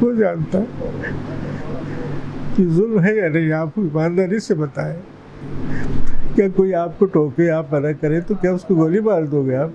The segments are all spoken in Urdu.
وہ جانتا ہے کہ ظلم ہے یا نہیں. آپ کو ایمانداری سے بتائیں. کیا کوئی آپ کو ٹوکے, آپ منع کریں تو کیا اس کو گولی مار دو گے آپ؟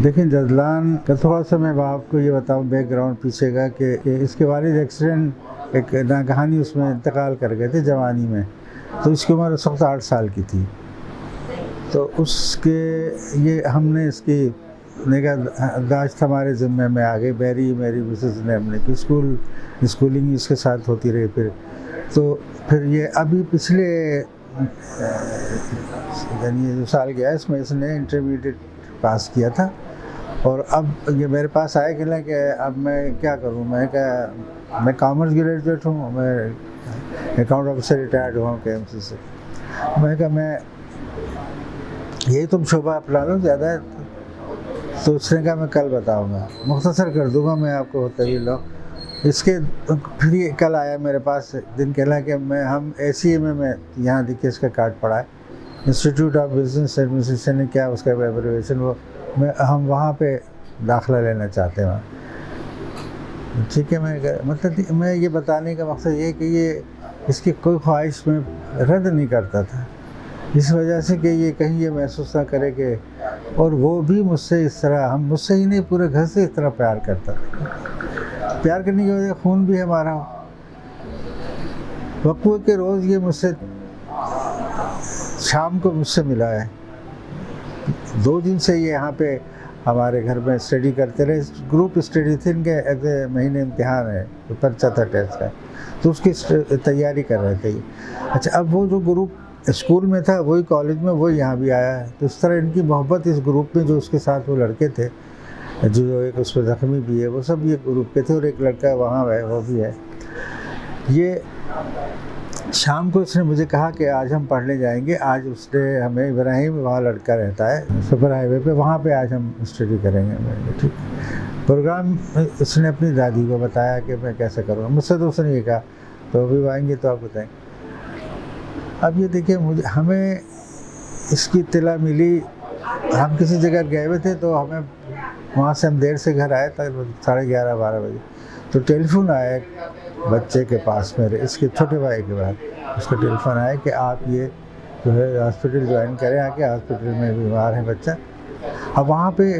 دیکھیں جزلان کا تھوڑا سا میں آپ کو یہ بتاؤں بیک گراؤنڈ پیچھے کا کہ اس کے والد ایکسیڈنٹ ایک ناگہانی اس میں انتقال کر گئے تھے جوانی میں. تو اس کی عمر اس وقت 8 سال کی تھی. تو اس کے یہ ہم نے اس کی نگہداشت ہمارے ذمے میں آ گئی. میری مسز نے ہم نے کی اسکولنگ اس کے ساتھ ہوتی رہی. پھر یہ ابھی پچھلے یعنی جو سال گیا اس میں اس نے انٹرمیڈیٹ پاس کیا تھا. اور اب یہ میرے پاس آئے کہ اب میں کیا کروں. میں کامرس گریجویٹ ہوں, میں اکاؤنٹ آفیسر ریٹائرڈ ہوا ہوں KMC سے. میں کہا میں یہی تم شعبہ اپنا لو زیادہ ہے. تو اس نے کہا میں کل بتاؤں گا, مختصر کر دوں گا میں آپ کو طویل لو. اس کے پھر یہ کل آیا میرے پاس دن کہلا کہ ہم ACMA میں یہاں دیکھیے اس کا کارڈ پڑا ہے, انسٹیٹیوٹ آف بزنس ایڈمنسٹریشن نے کیا اس کا ایبریویشن, وہ ہم وہاں پہ داخلہ لینا چاہتے ہیں. ٹھیک ہے. مطلب میں یہ بتانے کا مقصد یہ کہ یہ اس کی کوئی خواہش میں رد نہیں کرتا تھا, اس وجہ سے کہ یہ کہیں یہ محسوس نہ کرے کہ, اور وہ بھی مجھ سے اس طرح, مجھ سے ہی نہیں پورے گھر سے اس طرح پیار کرتا تھا. پیار کرنے کی وجہ خون بھی ہمارا وقوع کے روز یہ مجھ سے شام کو مجھ سے ملا ہے. 2 دن سے یہ یہاں پہ ہمارے گھر میں اسٹڈی کرتے رہے. گروپ اسٹڈی تھی, ان کے اگلے مہینے امتحان ہے, پرچہ تھا ٹیسٹ کا, تو اس کی تیاری کر رہے تھے. اچھا اب وہ جو گروپ اسکول میں تھا وہی کالج میں وہی یہاں بھی آیا ہے. تو اس طرح ان کی محبت اس گروپ میں جو اس کے ساتھ وہ لڑکے تھے جو ایک اس پہ زخمی بھی ہے, وہ سب یہ گروپ کے تھے, اور ایک لڑکا وہاں ہے وہ بھی ہے. یہ شام کو اس نے مجھے کہا کہ آج ہم پڑھنے جائیں گے. آج اس نے ہمیں ابراہیم وہاں لڑکا رہتا ہے سپر ہائی وے پہ, وہاں پہ آج ہم اسٹڈی کریں گے. ٹھیک پروگرام اس نے اپنی دادی کو بتایا کہ میں کیسے کروں گا. مجھ سے تو اس نے یہ کہا تو ابھی آئیں گے تو آپ بتائیں. اب یہ دیکھیں ہمیں اس کی اطلاع ملی, ہم کسی جگہ گئے ہوئے تھے تو ہمیں وہاں سے ہم دیر سے گھر آئے تھا 11:30-12 بجے. تو ٹیلی فون آیا بچے کے پاس, میرے اس کے چھوٹے بھائی کے بعد اس کا ٹیلی فون آیا کہ آپ یہ جو ہے ہاسپٹل جوائن کریں, آ کے ہاسپٹل میں بیمار ہے بچہ. اب وہاں پہ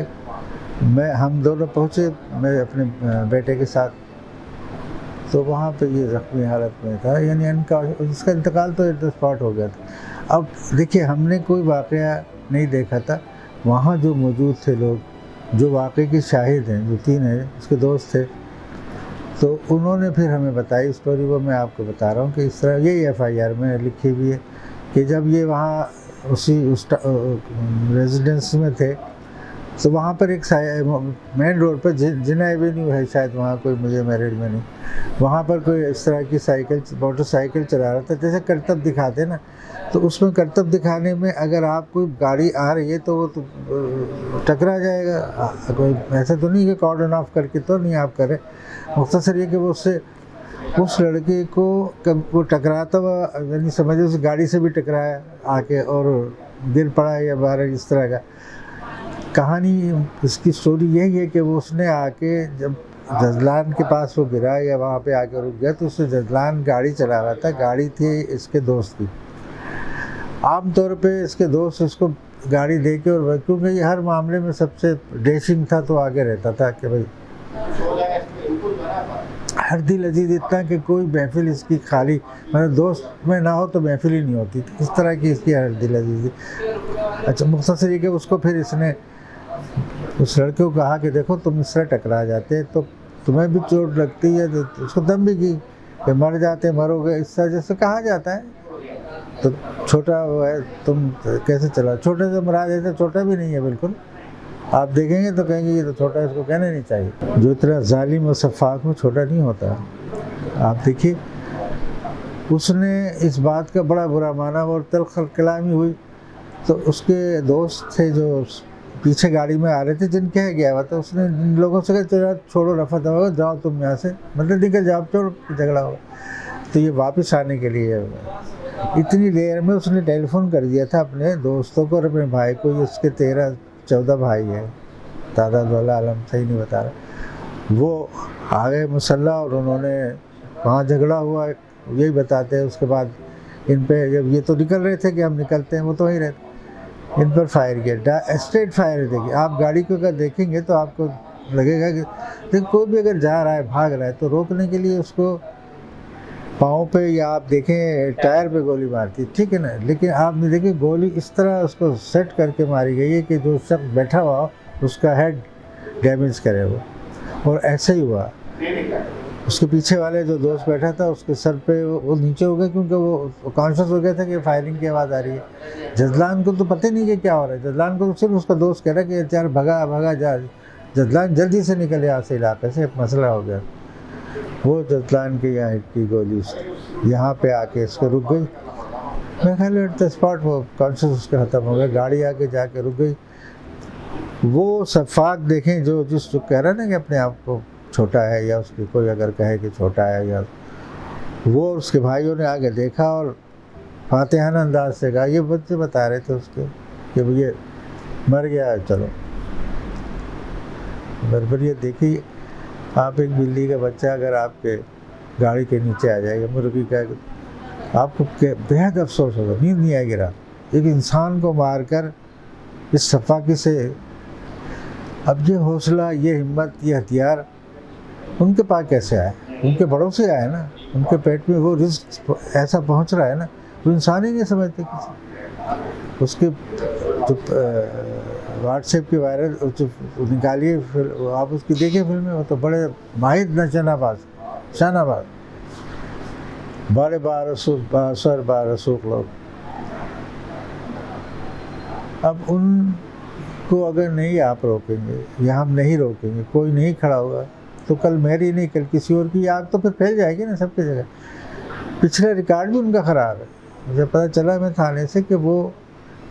ہم دونوں پہنچے, میں اپنے بیٹے کے ساتھ. تو وہاں پہ یہ زخمی حالت میں تھا, یعنی اس کا انتقال تو ایٹ دا اسپاٹ ہو گیا تھا. اب دیکھیے ہم نے کوئی واقعہ نہیں دیکھا تھا, وہاں جو موجود تھے لوگ جو واقعے کے شاہد ہیں, جو 3 ہیں اس کے دوست تھے, تو انہوں نے پھر ہمیں بتائی اسٹوری. وہ میں آپ کو بتا رہا ہوں کہ اس طرح یہی FIR میں لکھی ہوئی ہے کہ جب یہ وہاں اس ریزیڈنس میں تھے تو وہاں پر ایک مین روڈ پر جنا ایوینیو ہے, شاید وہاں کوئی, مجھے میرڈ میں نہیں, وہاں پر کوئی اس طرح کی موٹر سائیکل چلا رہا تھا, جیسے کرتب دکھاتے نا. تو اس میں کرتب دکھانے میں اگر آپ کوئی گاڑی آ رہی ہے تو وہ تو ٹکرا جائے گا. کوئی ایسا تو نہیں کہ کارڈن آف کر کے تو نہیں آپ کرے. مختصر یہ کہ وہ اس لڑکے کو وہ ٹکراتا ہوا, یعنی سمجھو اس گاڑی سے بھی ٹکرایا آ کے اور گر پڑا یا باہر, اس طرح کا کہانی. اس کی سٹوری یہی ہے کہ وہ اس نے آ کے جب جزلان کے پاس وہ گرا یا وہاں پہ آ کے رک گیا, تو اس سے جزلان گاڑی چلا رہا تھا. گاڑی تھی اس کے دوست کی. عام طور پہ اس کے دوست اس کو گاڑی دے کے, اور کیونکہ یہ ہر معاملے میں سب سے ڈیشنگ تھا تو آگے رہتا تھا کہ بھائی ہر دل عزیز اتنا کہ کوئی محفل اس کی خالی, مطلب دوست میں نہ ہو تو محفل ہی نہیں ہوتی, اس طرح کی اس کی ہر دل عزیز. اچھا مختصر یہ کہ اس کو پھر اس نے اس لڑکے کو کہا کہ دیکھو تم اس طرح ٹکرا جاتے تو تمہیں بھی چوٹ لگتی ہے, تو اس کو دم بھی کی کہ مر جاتے مرو گے, اس طرح جیسے کہا جاتا ہے. تو چھوٹا وہ ہے, تم کیسے چلا, چھوٹے سے مراد ہے, چھوٹا بھی نہیں ہے بالکل. آپ دیکھیں گے تو کہیں گے یہ تو چھوٹا, اس کو کہنا نہیں چاہیے. جو اتنا ظالم و سفاک میں چھوٹا نہیں ہوتا. آپ دیکھیے اس نے اس بات کا بڑا برا مانا اور تلخ کلامی ہوئی. تو اس کے دوست تھے جو پیچھے گاڑی میں آ رہے تھے, جن کہہ گیا ہوا تھا, اس نے ان لوگوں سے کہا چھوڑو رفع دفع, جاؤ تم یہاں سے, مطلب نکل جاؤ, چھوڑو جھگڑا ہو. تو یہ واپس آنے کے لیے اتنی دیر میں اس نے ٹیلی فون کر دیا تھا اپنے دوستوں کو اور اپنے بھائی کو. یہ اس کے 13-14 بھائی ہیں, تعداد والا عالم صحیح نہیں بتا رہا. وہ آگے مسلح اور انہوں نے وہاں جھگڑا ہوا یہی بتاتے ہیں. اس کے بعد ان پہ جب یہ تو نکل رہے تھے کہ ہم نکلتے ہیں وہ تو وہیں رہتے, ان پر فائر کیا, اسٹریٹ فائر. دیکھیے آپ گاڑی کو اگر دیکھیں گے تو آپ کو لگے گا کہ کوئی بھی اگر جا رہا ہے بھاگ رہا ہے تو روکنے کے لیے اس کو پاؤں پہ یا آپ دیکھیں ٹائر پہ گولی مارتی, ٹھیک ہے نا, لیکن آپ نے دیکھیں گولی اس طرح اس کو سیٹ کر کے ماری گئی ہے کہ جو شخص بیٹھا ہوا اس کا ہیڈ ڈیمیج کرے وہ. اور ایسے ہی ہوا, اس کے پیچھے والے جو دوست بیٹھا تھا اس کے سر پہ وہ نیچے ہو گیا کیونکہ وہ کانشیس ہو گیا تھا کہ فائرنگ کی آواز آ رہی ہے. جزلان کو تو پتہ نہیں کہ کیا ہو رہا ہے, جزلان کو تو صرف اس کا دوست کہہ رہا کہ یار بھگا جا. جزلان جلدی سے نکل یہاں سے علاقے سے, مسئلہ ہو گیا. وہ جزلان کے یہاں ہٹ کی گولی یہاں پہ آ کے اس کو رک گئی. میں خیال ایٹ دا اسپاٹ وہ کانشیس اس کا ختم ہو گیا, گاڑی آ کے جا کے رک گئی. وہ صفاق دیکھیں جو کہہ رہا ہے نا کہ اپنے آپ کو چھوٹا ہے, یا اس کی کوئی اگر کہے کہ چھوٹا ہے, یا وہ اس کے بھائیوں نے آگے دیکھا اور فاتحانہ انداز سے کہا, یہ بچے بتا رہے تھے اس کے کہ یہ مر گیا ہے, چلو. برابر یہ دیکھیے آپ ایک بلی کا بچہ اگر آپ کے گاڑی کے نیچے آ جائے گا مرغی کا, آپ کو بےحد افسوس ہوگا, نیند نہیں آئے گی رات. ایک انسان کو مار کر اس صفاقی سے, اب یہ حوصلہ, یہ ہمت, یہ ہتھیار ان کے پاس کیسے آئے؟ ان کے بڑوں سے آئے نا, ان کے پیٹ میں وہ رزق ایسا پہنچ رہا ہے نا, وہ انسان ہی نہیں سمجھتے کسی. اس کے واٹس ایپ کی وائرل نکالیے, پھر آپ اس کی دیکھیں فلمیں, وہ تو بڑے ماہر نچنا باز, شانہ باز, بڑے بارسوخ لوگ. اب ان کو اگر نہیں آپ روکیں گے یا ہم نہیں روکیں گے, کوئی نہیں کھڑا ہوگا, تو کل میری نہیں کل کسی اور کی آگ تو پھر پھیل جائے گی نا سب کی جگہ. پچھلا ریکارڈ بھی ان کا خراب ہے. مجھے پتہ چلا میں تھانے سے کہ وہ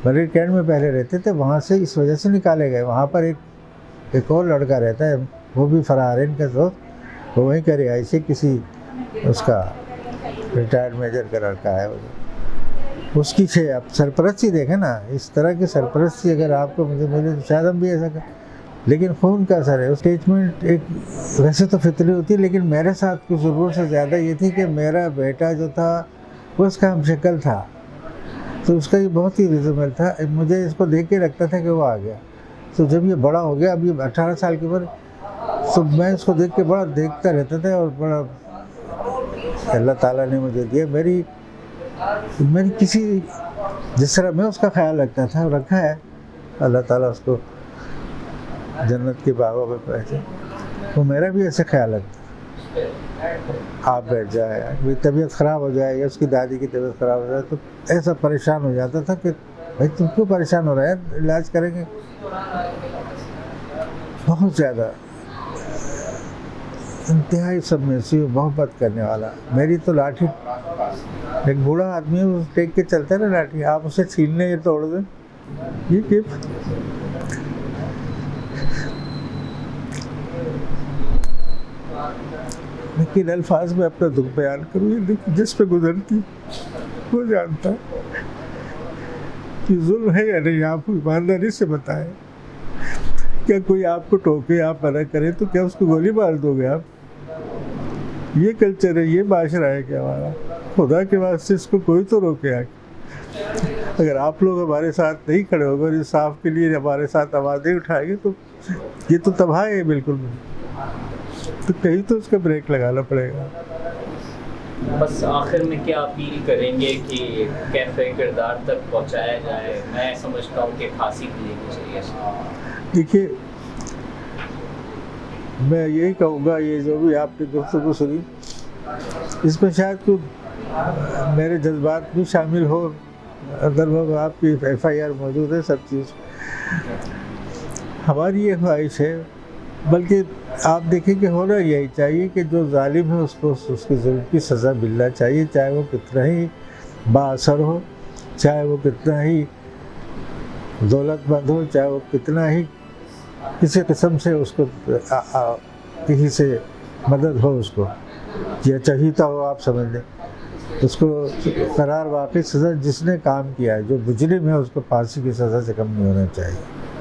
بریڈ کینٹ میں پہلے رہتے تھے, وہاں سے اس وجہ سے نکالے گئے. وہاں پر ایک اور لڑکا رہتا ہے, وہ بھی فرار ہے ان کا دوست, وہ وہیں کا رہائشی کسی اس کا ریٹائرڈ میجر کا لڑکا ہے. اس کی اب سرپرستی دیکھیں نا, اس طرح کی سرپرستی اگر آپ کو مجھے ملے تو شاید ہم بھی ایسا کریں. لیکن خون کا اثر ہے. اسٹیٹمنٹ ایک ویسے تو فطری ہوتی ہے, لیکن میرے ساتھ کچھ ضرورت سے زیادہ یہ تھی کہ میرا بیٹا جو تھا وہ اس کا ہم شکل تھا, تو اس کا یہ بہت ہی ریزبل تھا. مجھے اس کو دیکھ کے لگتا تھا کہ وہ آ گیا. تو جب یہ بڑا ہو گیا, اب یہ 18 سال کی عمر, تو میں اس کو دیکھ کے بڑا دیکھتا رہتا تھا, اور بڑا اللہ تعالیٰ نے مجھے دیا. میری کسی جس طرح میں اس کا خیال رکھتا تھا رکھا ہے, اللہ تعالیٰ اس کو جنت کے باغوں پہ پہنچے, وہ میرا بھی ایسے خیال رکھتا. آپ بیٹھ جائے, طبیعت خراب ہو جائے, یا اس کی دادی کی طبیعت خراب ہو جائے, تو ایسا پریشان ہو جاتا تھا کہ بھائی تم کیوں پریشان ہو رہے ہیں, علاج کریں گے. بہت زیادہ انتہائی سب میں سے محبت کرنے والا. میری تو لاٹھی, ایک بوڑھا آدمی ہے وہ ٹیک کے چلتا ہے نا لاٹھی, آپ اسے چھین لیں, یہ توڑ دیں, یہ کیوں. لیکن الفاظ میں اپنا دکھ بیان کروں, یہ جس پہ گزرتی وہ جانتا کہ ظلم ہے یا نہیں. آپ کو ایمانداری سے بتائیں, کیا کوئی آپ کو ٹوکے, آپ منع کریں تو کیا اس کو گولی مار دو گے آپ؟ یہ کلچر ہے, یہ معاشرہ ہے کہ ہمارا. خدا کے واسطے اس کو کوئی تو روکے آ کے. اگر آپ لوگ ہمارے ساتھ نہیں کھڑے ہو گئے, انصاف کے لیے ہمارے ساتھ آوازیں اٹھائیں گے, تو یہ تو تباہ ہے بالکل. تو کہیں تو اس کا بریک لگانا پڑے گا. بس آخر میں کیا اپیل کریں گے کہ کیفے کردار تک پہنچایا جائے؟ میں سمجھتا ہوں کہ پھانسی بھی لینی چاہیے. دیکھیے میں یہی کہوں گا, یہ جو بھی آپ نے گفتگو سنی اس میں شاید کوئی میرے جذبات بھی شامل ہو. اگر آپ کی FIR موجود ہے, سب چیز ہماری یہ خواہش ہے. بلکہ آپ دیکھیں کہ ہونا یہی چاہیے کہ جو ظالم ہے اس کو اس کی ظلم کی سزا ملنا چاہیے, چاہے وہ کتنا ہی با اثر ہو, چاہے وہ کتنا ہی دولت مند ہو, چاہے وہ کتنا ہی کسی قسم سے اس کو کسی سے مدد ہو, اس کو یا چہیتا ہو, آپ سمجھ لیں اس کو قرار واقعی سزا. جس نے کام کیا ہے, جو مجرم ہے, اس کو پھانسی کی سزا سے کم نہیں ہونا چاہیے.